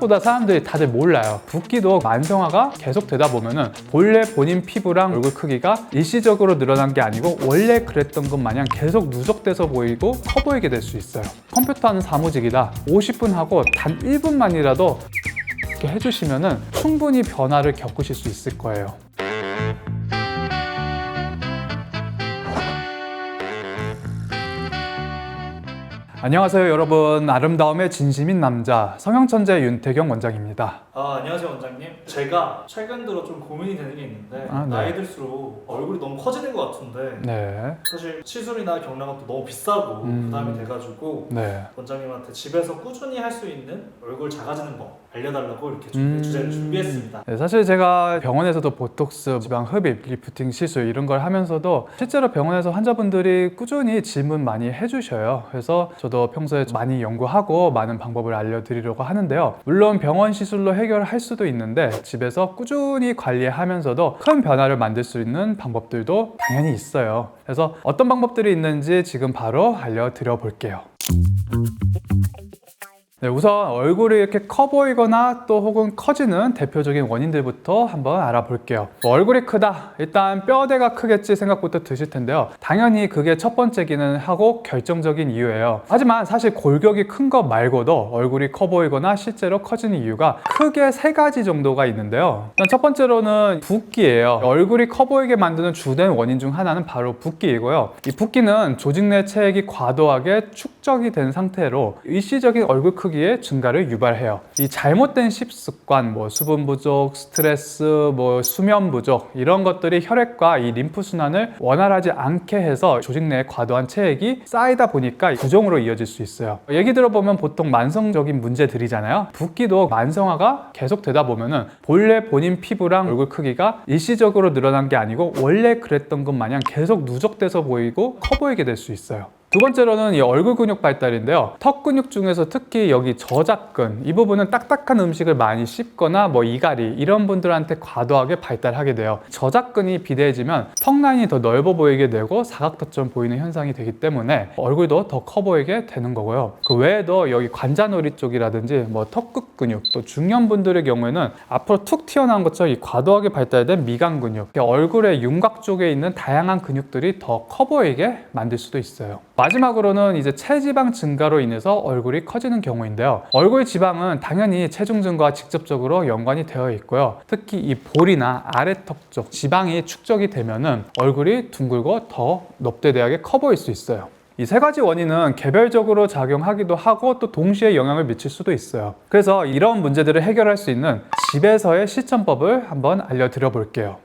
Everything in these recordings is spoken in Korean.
생각보다 사람들이 다들 몰라요. 붓기도 만성화가 계속 되다 보면은 본래 본인 피부랑 얼굴 크기가 일시적으로 늘어난 게 아니고 원래 그랬던 것 마냥 계속 누적돼서 보이고 커 보이게 될 수 있어요. 컴퓨터 하는 사무직이다 50분 하고 단 1분만이라도 이렇게 해주시면은 충분히 변화를 겪으실 수 있을 거예요. 안녕하세요 여러분, 아름다움의 진심인 남자 성형천재 윤태경 원장입니다. 안녕하세요 원장님. 제가 최근 들어 좀 고민이 되는 게 있는데 네. 나이 들수록 얼굴이 너무 커지는 것 같은데 네. 사실 시술이나 경락도 너무 비싸고 부담이 돼가지고 네. 원장님한테 집에서 꾸준히 할 수 있는 얼굴 작아지는 법 알려달라고 이렇게 주제를 준비했습니다. 네, 사실 제가 병원에서도 보톡스, 지방 흡입, 리프팅 시술 이런 걸 하면서도 실제로 병원에서 환자분들이 꾸준히 질문 많이 해주셔요. 그래서 저도 평소에 많이 연구하고 많은 방법을 알려드리려고 하는데요. 물론 병원 시술로 해결할 수도 있는데 집에서 꾸준히 관리하면서도 큰 변화를 만들 수 있는 방법들도 당연히 있어요. 그래서 어떤 방법들이 있는지 지금 바로 알려드려 볼게요. 네, 우선 얼굴이 이렇게 커 보이거나 또 혹은 커지는 대표적인 원인들부터 한번 알아볼게요. 얼굴이 크다, 일단 뼈대가 크겠지 생각부터 드실 텐데요. 당연히 그게 첫 번째기는 하고 결정적인 이유예요. 하지만 사실 골격이 큰 것 말고도 얼굴이 커 보이거나 실제로 커지는 이유가 크게 3가지 정도가 있는데요. 일단 첫 번째로는 붓기예요. 얼굴이 커 보이게 만드는 주된 원인 중 하나는 바로 붓기이고요. 이 붓기는 조직 내 체액이 과도하게 축적이 된 상태로 일시적인 얼굴 크기 증가를 유발해요. 이 잘못된 식습관, 수분 부족, 스트레스, 수면 부족 이런 것들이 혈액과 이 림프 순환을 원활하지 않게 해서 조직 내에 과도한 체액이 쌓이다 보니까 부종으로 이어질 수 있어요. 얘기 들어보면 보통 만성적인 문제들이잖아요. 붓기도 만성화가 계속 되다 보면은 본래 본인 피부랑 얼굴 크기가 일시적으로 늘어난 게 아니고 원래 그랬던 것 마냥 계속 누적돼서 보이고 커 보이게 될 수 있어요. 두 번째로는 이 얼굴 근육 발달인데요. 턱 근육 중에서 특히 여기 저작근, 이 부분은 딱딱한 음식을 많이 씹거나 이갈이 이런 분들한테 과도하게 발달하게 돼요. 저작근이 비대해지면 턱 라인이 더 넓어 보이게 되고 사각턱처럼 보이는 현상이 되기 때문에 얼굴도 더 커 보이게 되는 거고요. 그 외에도 여기 관자놀이 쪽이라든지 턱끝 근육, 또 중년분들의 경우에는 앞으로 툭 튀어나온 것처럼 이 과도하게 발달된 미간 근육, 얼굴의 윤곽 쪽에 있는 다양한 근육들이 더 커 보이게 만들 수도 있어요. 마지막으로는 이제 체지방 증가로 인해서 얼굴이 커지는 경우인데요. 얼굴 지방은 당연히 체중 증가와 직접적으로 연관이 되어 있고요. 특히 이 볼이나 아래턱 쪽 지방이 축적이 되면은 얼굴이 둥글고 더 넙대대하게 커 보일 수 있어요. 이 3가지 원인은 개별적으로 작용하기도 하고 또 동시에 영향을 미칠 수도 있어요. 그래서 이런 문제들을 해결할 수 있는 집에서의 실천법을 한번 알려드려 볼게요.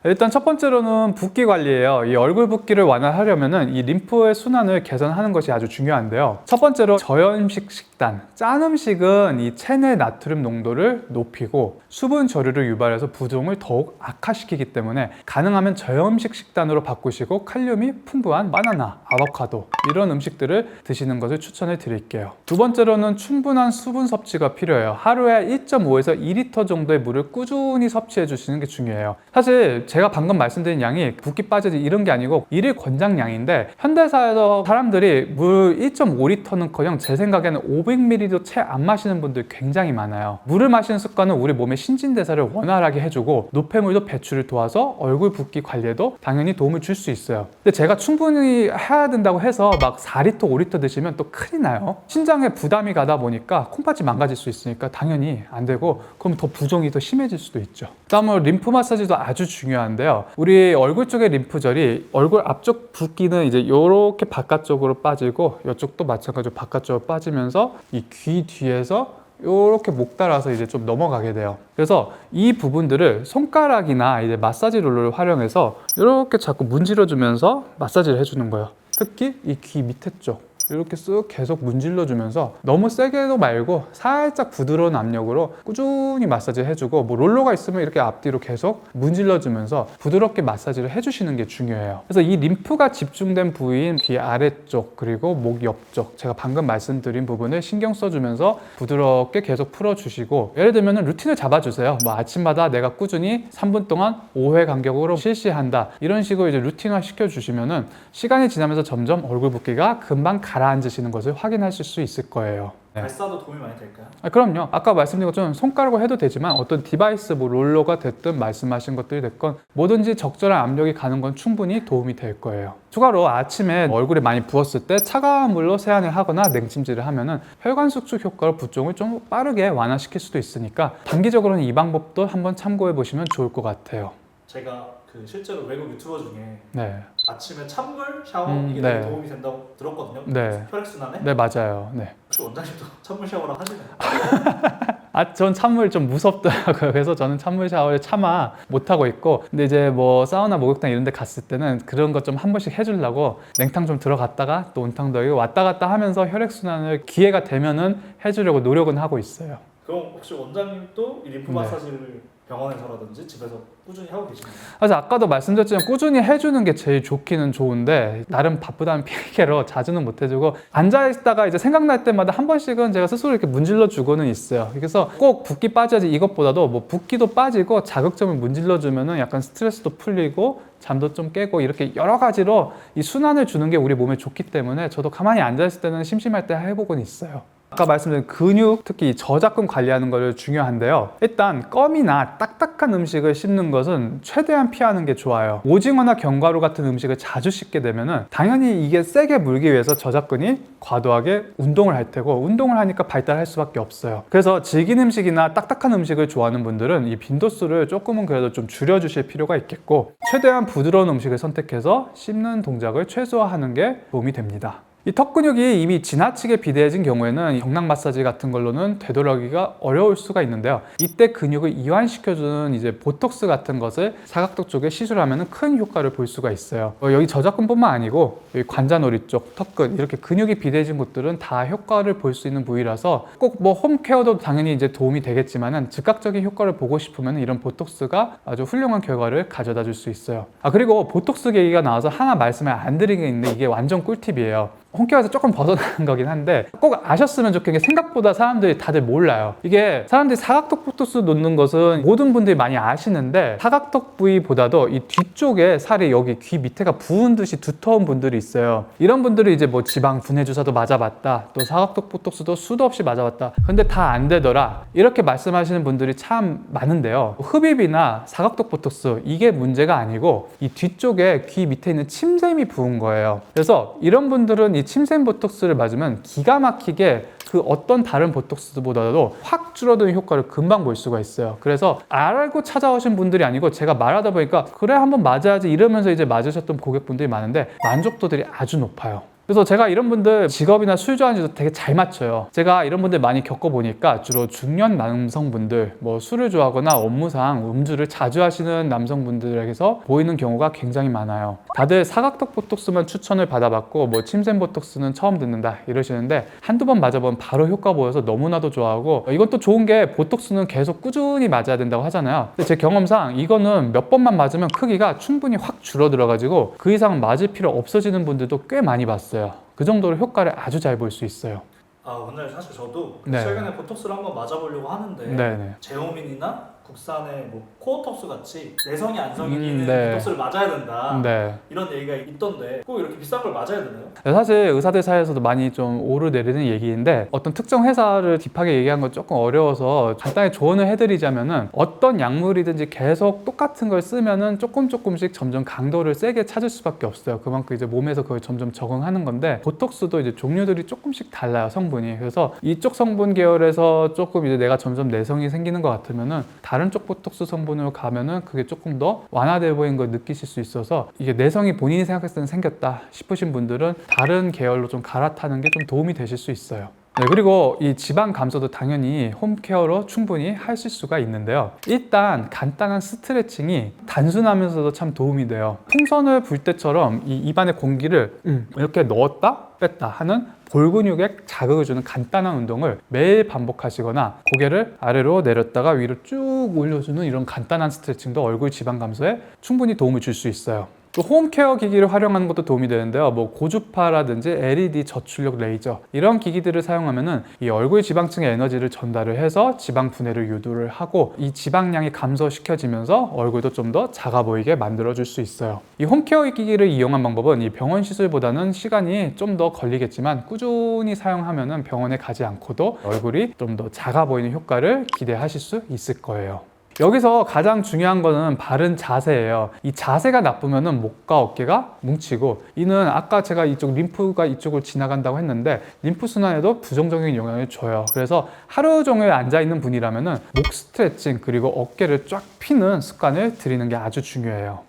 일단 첫 번째로는 붓기 관리예요. 이 얼굴 붓기를 완화하려면 이 림프의 순환을 개선하는 것이 아주 중요한데요. 첫 번째로 저염식 식단. 짠 음식은 이 체내 나트륨 농도를 높이고 수분 저류를 유발해서 부종을 더욱 악화시키기 때문에 가능하면 저염식 식단으로 바꾸시고 칼륨이 풍부한 바나나, 아보카도 이런 음식들을 드시는 것을 추천해 드릴게요. 두 번째로는 충분한 수분 섭취가 필요해요. 하루에 1.5에서 2리터 정도의 물을 꾸준히 섭취해 주시는 게 중요해요. 사실 제가 방금 말씀드린 양이 붓기 빠지지 이런 게 아니고 일일 권장량인데 현대사에서 사람들이 물 1.5리터는커녕 제 생각에는 500ml도 채 안 마시는 분들 굉장히 많아요. 물을 마시는 습관은 우리 몸의 신진대사를 원활하게 해주고 노폐물도 배출을 도와서 얼굴 붓기 관리에도 당연히 도움을 줄 수 있어요. 근데 제가 충분히 해야 된다고 해서 4리터, 5리터 드시면 또 큰일 나요. 신장에 부담이 가다 보니까 콩팥이 망가질 수 있으니까 당연히 안 되고 그럼 더 부종이 더 심해질 수도 있죠. 다음으로 림프 마사지도 아주 중요한데요. 우리 얼굴 쪽의 림프절이 얼굴 앞쪽 붓기는 이제 이렇게 바깥쪽으로 빠지고 이쪽도 마찬가지로 바깥쪽으로 빠지면서 이 귀 뒤에서 이렇게 목 따라서 이제 좀 넘어가게 돼요. 그래서 이 부분들을 손가락이나 이제 마사지 롤러를 활용해서 이렇게 자꾸 문질러주면서 마사지를 해주는 거예요. 특히 이 귀 밑에 쪽 이렇게 쓱 계속 문질러주면서 너무 세게도 말고 살짝 부드러운 압력으로 꾸준히 마사지 해주고 롤러가 있으면 이렇게 앞뒤로 계속 문질러주면서 부드럽게 마사지를 해주시는 게 중요해요. 그래서 이 림프가 집중된 부위인 귀 아래쪽 그리고 목 옆쪽 제가 방금 말씀드린 부분을 신경 써주면서 부드럽게 계속 풀어주시고 예를 들면 루틴을 잡아주세요. 아침마다 내가 꾸준히 3분 동안 5회 간격으로 실시한다 이런 식으로 이제 루틴화 시켜주시면은 시간이 지나면서 점점 얼굴 붓기가 금방 가라앉으시는 것을 확인하실 수 있을 거예요. 네. 발사도 도움이 많이 될까요? 그럼요. 아까 말씀드린 것처럼 손가락으로 해도 되지만 어떤 디바이스 뭐 롤러가 됐든 말씀하신 것들이 됐건 뭐든지 적절한 압력이 가는 건 충분히 도움이 될 거예요. 추가로 아침에 얼굴에 많이 부었을 때 차가운 물로 세안을 하거나 냉찜질을 하면은 혈관 수축 효과로 부종을 좀 빠르게 완화시킬 수도 있으니까 단기적으로는 이 방법도 한번 참고해 보시면 좋을 것 같아요. 제가 실제로 외국 유튜버 중에 네. 아침에 찬물 샤워 이게 네. 되게 도움이 된다고 들었거든요. 네. 혈액순환에. 네, 맞아요. 네. 혹시 원장님도 찬물 샤워를 하시나요? 전 찬물 좀 무섭더라고요. 그래서 저는 찬물 샤워를 차마 못하고 있고, 근데 이제 뭐 사우나, 목욕탕 이런 데 갔을 때는 그런 것 좀 한 번씩 해주려고 냉탕 좀 들어갔다가 또 온탕 들어가고 왔다 갔다 하면서 혈액순환을 기회가 되면은 해주려고 노력은 하고 있어요. 그럼 혹시 원장님도 이 림프 네. 마사지를 병원에서라든지 집에서 꾸준히 하고 계시나요? 그래서 아까도 말씀드렸지만 꾸준히 해주는 게 제일 좋기는 좋은데 나름 바쁘다는 핑계로 자주는 못 해주고 앉아있다가 이제 생각날 때마다 한 번씩은 제가 스스로 이렇게 문질러 주고는 있어요. 그래서 꼭 붓기 빠져야지 이것보다도 뭐 붓기도 빠지고 자극점을 문질러 주면은 약간 스트레스도 풀리고 잠도 좀 깨고 이렇게 여러 가지로 이 순환을 주는 게 우리 몸에 좋기 때문에 저도 가만히 앉아있을 때는 심심할 때 해보곤 있어요. 아까 말씀드린 근육, 특히 저작근 관리하는 것을 중요한데요. 일단 껌이나 딱딱한 음식을 씹는 것은 최대한 피하는 게 좋아요. 오징어나 견과류 같은 음식을 자주 씹게 되면은 당연히 이게 세게 물기 위해서 저작근이 과도하게 운동을 할 테고 운동을 하니까 발달할 수밖에 없어요. 그래서 질긴 음식이나 딱딱한 음식을 좋아하는 분들은 이 빈도수를 조금은 그래도 좀 줄여주실 필요가 있겠고 최대한 부드러운 음식을 선택해서 씹는 동작을 최소화하는 게 도움이 됩니다. 이 턱 근육이 이미 지나치게 비대해진 경우에는 경락 마사지 같은 걸로는 되돌아가기가 어려울 수가 있는데요. 이때 근육을 이완시켜주는 이제 보톡스 같은 것을 사각턱 쪽에 시술하면 큰 효과를 볼 수가 있어요. 여기 저작근뿐만 아니고 여기 관자놀이 쪽, 턱근 이렇게 근육이 비대해진 곳들은 다 효과를 볼 수 있는 부위라서 꼭 뭐 홈케어도 당연히 이제 도움이 되겠지만은 즉각적인 효과를 보고 싶으면 이런 보톡스가 아주 훌륭한 결과를 가져다 줄 수 있어요. 그리고 보톡스 얘기가 나와서 하나 말씀을 안 드린 게 있는데 이게 완전 꿀팁이에요. 홈케어에서 조금 벗어나는 거긴 한데 꼭 아셨으면 좋겠는 게 생각보다 사람들이 다들 몰라요. 이게 사람들이 사각턱 보톡스 놓는 것은 모든 분들이 많이 아시는데 사각턱 부위보다도 이 뒤쪽에 살이 여기 귀 밑에가 부은 듯이 두터운 분들이 있어요. 이런 분들이 이제 뭐 지방 분해 주사도 맞아봤다, 또 사각턱 보톡스도 수도 없이 맞아봤다, 근데 다 안 되더라, 이렇게 말씀하시는 분들이 참 많은데요. 흡입이나 사각턱 보톡스 이게 문제가 아니고 이 뒤쪽에 귀 밑에 있는 침샘이 부은 거예요. 그래서 이런 분들은 이 침샘 보톡스를 맞으면 기가 막히게 그 어떤 다른 보톡스보다도 확 줄어드는 효과를 금방 볼 수가 있어요. 그래서 알고 찾아오신 분들이 아니고 제가 말하다 보니까 그래 한번 맞아야지 이러면서 이제 맞으셨던 고객분들이 많은데 만족도들이 아주 높아요. 그래서 제가 이런 분들 직업이나 술 좋아하는지도 되게 잘 맞춰요. 제가 이런 분들 많이 겪어보니까 주로 중년 남성분들, 뭐 술을 좋아하거나 업무상 음주를 자주 하시는 남성분들에게서 보이는 경우가 굉장히 많아요. 다들 사각턱 보톡스만 추천을 받아봤고 뭐 침샘 보톡스는 처음 듣는다 이러시는데 한두 번 맞아보면 바로 효과 보여서 너무나도 좋아하고, 이건 또 좋은 게 보톡스는 계속 꾸준히 맞아야 된다고 하잖아요. 근데 제 경험상 이거는 몇 번만 맞으면 크기가 충분히 확 줄어들어가지고 그 이상 맞을 필요 없어지는 분들도 꽤 많이 봤어요. 그 정도로 효과를 아주 잘 볼 수 있어요. 오늘 사실 저도 네. 최근에 보톡스를 한번 맞아보려고 하는데 네네. 제오민이나 국산의 뭐 코어톡스 같이 내성이 안성이 있는 네. 보톡스를 맞아야 된다 네. 이런 얘기가 있던데 꼭 이렇게 비싼 걸 맞아야 되나요? 사실 의사들 사이에서도 많이 좀 오르내리는 얘기인데 어떤 특정 회사를 딥하게 얘기한 건 조금 어려워서 간단히 조언을 해드리자면은 어떤 약물이든지 계속 똑같은 걸 쓰면은 조금씩 점점 강도를 세게 찾을 수밖에 없어요. 그만큼 이제 몸에서 그걸 점점 적응하는 건데 보톡스도 이제 종류들이 조금씩 달라요, 성분이. 그래서 이쪽 성분 계열에서 조금 이제 내가 점점 내성이 생기는 것 같으면은 다른 쪽 보톡스 성분으로 가면은 그게 조금 더 완화되어 보이는 걸 느끼실 수 있어서 이게 내성이 본인이 생각했을 때는 생겼다 싶으신 분들은 다른 계열로 좀 갈아타는 게 좀 도움이 되실 수 있어요. 네, 그리고 이 지방 감소도 당연히 홈케어로 충분히 하실 수가 있는데요. 일단 간단한 스트레칭이 단순하면서도 참 도움이 돼요. 풍선을 불 때처럼 이 입안에 공기를 이렇게 넣었다 뺐다 하는 볼 근육에 자극을 주는 간단한 운동을 매일 반복하시거나 고개를 아래로 내렸다가 위로 쭉 올려주는 이런 간단한 스트레칭도 얼굴 지방 감소에 충분히 도움을 줄 수 있어요. 또 홈케어 기기를 활용하는 것도 도움이 되는데요. 뭐 고주파라든지 LED 저출력 레이저 이런 기기들을 사용하면은 이 얼굴 지방층에 에너지를 전달을 해서 지방 분해를 유도를 하고 이 지방량이 감소시켜지면서 얼굴도 좀 더 작아 보이게 만들어줄 수 있어요. 이 홈케어 기기를 이용한 방법은 이 병원 시술보다는 시간이 좀 더 걸리겠지만 꾸준히 사용하면은 병원에 가지 않고도 얼굴이 좀 더 작아 보이는 효과를 기대하실 수 있을 거예요. 여기서 가장 중요한 거는 바른 자세예요. 이 자세가 나쁘면은 목과 어깨가 뭉치고, 이는 아까 제가 이쪽 림프가 이쪽을 지나간다고 했는데 림프 순환에도 부정적인 영향을 줘요. 그래서 하루 종일 앉아 있는 분이라면은 목 스트레칭 그리고 어깨를 쫙 피는 습관을 들이는 게 아주 중요해요.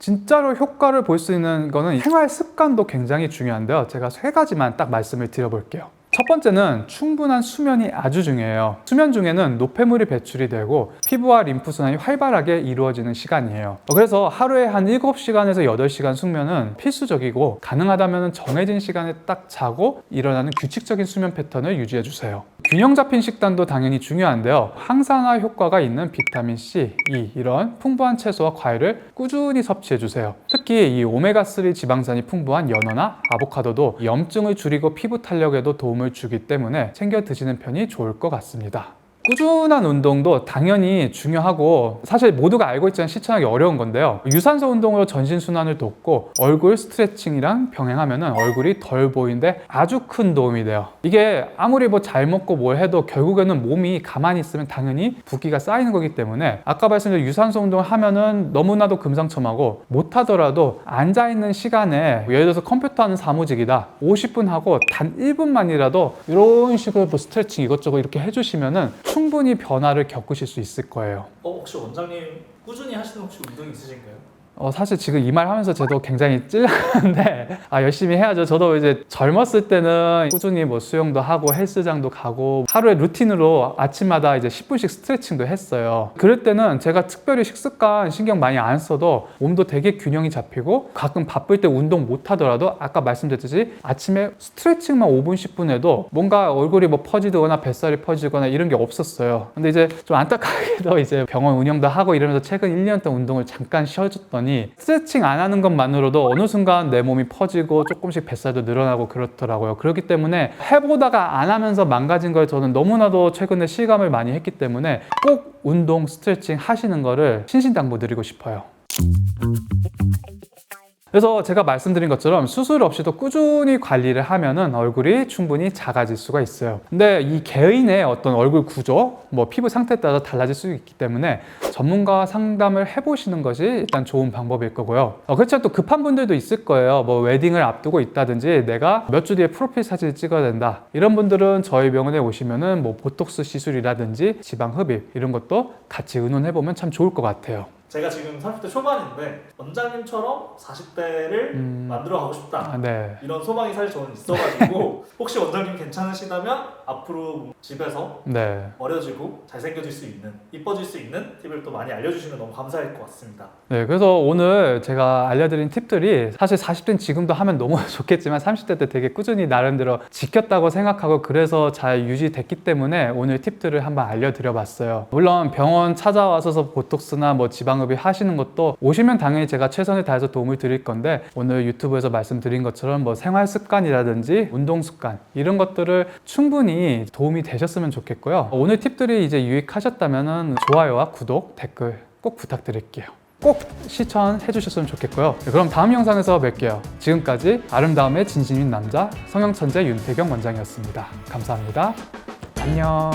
진짜로 효과를 볼 수 있는 거는 생활 습관도 굉장히 중요한데요. 제가 3가지만 딱 말씀을 드려볼게요. 첫 번째는 충분한 수면이 아주 중요해요. 수면 중에는 노폐물이 배출이 되고 피부와 림프 순환이 활발하게 이루어지는 시간이에요. 그래서 하루에 한 7시간에서 8시간 숙면은 필수적이고, 가능하다면 정해진 시간에 딱 자고 일어나는 규칙적인 수면 패턴을 유지해 주세요. 균형 잡힌 식단도 당연히 중요한데요. 항산화 효과가 있는 비타민 C, E 이런 풍부한 채소와 과일을 꾸준히 섭취해 주세요. 특히 이 오메가3 지방산이 풍부한 연어나 아보카도도 염증을 줄이고 피부 탄력에도 도움을 주기 때문에 챙겨 드시는 편이 좋을 것 같습니다. 꾸준한 운동도 당연히 중요하고 사실 모두가 알고 있지만 실천하기 어려운 건데요. 유산소 운동으로 전신순환을 돕고 얼굴 스트레칭이랑 병행하면 얼굴이 덜 보이는데 아주 큰 도움이 돼요. 이게 아무리 뭐 잘 먹고 뭘 해도 결국에는 몸이 가만히 있으면 당연히 붓기가 쌓이는 거기 때문에, 아까 말씀드린 유산소 운동을 하면은 너무나도 금상첨화고, 못하더라도 앉아있는 시간에 예를 들어서 컴퓨터 하는 사무직이다 50분 하고 단 1분만이라도 이런 식으로 뭐 스트레칭 이것저것 이렇게 해주시면은 충분히 변화를 겪으실 수 있을 거예요. 혹시 원장님 꾸준히 하시는 혹시 운동 있으신가요? 사실 지금 이 말 하면서 저도 굉장히 찔렸는데 열심히 해야죠. 저도 이제 젊었을 때는 꾸준히 뭐 수영도 하고 헬스장도 가고 하루에 루틴으로 아침마다 이제 10분씩 스트레칭도 했어요. 그럴 때는 제가 특별히 식습관 신경 많이 안 써도 몸도 되게 균형이 잡히고, 가끔 바쁠 때 운동 못 하더라도 아까 말씀드렸듯이 아침에 스트레칭만 5분 10분 해도 뭔가 얼굴이 뭐 퍼지거나 뱃살이 퍼지거나 이런 게 없었어요. 근데 이제 좀 안타깝게도 이제 병원 운영도 하고 이러면서 최근 1년 동안 운동을 잠깐 쉬어줬더니 스트레칭 안 하는 것만으로도 어느 순간 내 몸이 퍼지고 조금씩 뱃살도 늘어나고 그렇더라고요. 그렇기 때문에 해보다가 안 하면서 망가진 걸 저는 너무나도 최근에 실감을 많이 했기 때문에 꼭 운동, 스트레칭 하시는 거를 신신당부드리고 싶어요. 그래서 제가 말씀드린 것처럼 수술 없이도 꾸준히 관리를 하면은 얼굴이 충분히 작아질 수가 있어요. 근데 이 개인의 어떤 얼굴 구조, 뭐 피부 상태에 따라 달라질 수 있기 때문에 전문가와 상담을 해보시는 것이 일단 좋은 방법일 거고요. 그렇지만 또 급한 분들도 있을 거예요. 뭐 웨딩을 앞두고 있다든지 내가 몇 주 뒤에 프로필 사진을 찍어야 된다. 이런 분들은 저희 병원에 오시면은 뭐 보톡스 시술이라든지 지방 흡입 이런 것도 같이 의논해보면 참 좋을 것 같아요. 제가 지금 30대 초반인데 원장님처럼 40대를 만들어가고 싶다. 네. 이런 소망이 사실 저는 있어가지고 혹시 원장님 괜찮으시다면 앞으로 집에서 네. 어려지고 잘생겨질 수 있는, 이뻐질 수 있는 팁을 또 많이 알려주시면 너무 감사할 것 같습니다. 네, 그래서 오늘 제가 알려드린 팁들이 사실 40대는 지금도 하면 너무 좋겠지만 30대 때 되게 꾸준히 나름대로 지켰다고 생각하고 그래서 잘 유지됐기 때문에 오늘 팁들을 한번 알려드려 봤어요. 물론 병원 찾아와서 보톡스나 뭐 지방흡입 하시는 것도 오시면 당연히 제가 최선을 다해서 도움을 드릴 건데, 오늘 유튜브에서 말씀드린 것처럼 뭐 생활 습관이라든지 운동 습관 이런 것들을 충분히 도움이 되셨으면 좋겠고요. 오늘 팁들이 이제 유익하셨다면 좋아요와 구독, 댓글 꼭 부탁드릴게요. 꼭 시청해 주셨으면 좋겠고요. 그럼 다음 영상에서 뵐게요. 지금까지 아름다움의 진심인 남자 성형천재 윤태경 원장이었습니다. 감사합니다. 안녕.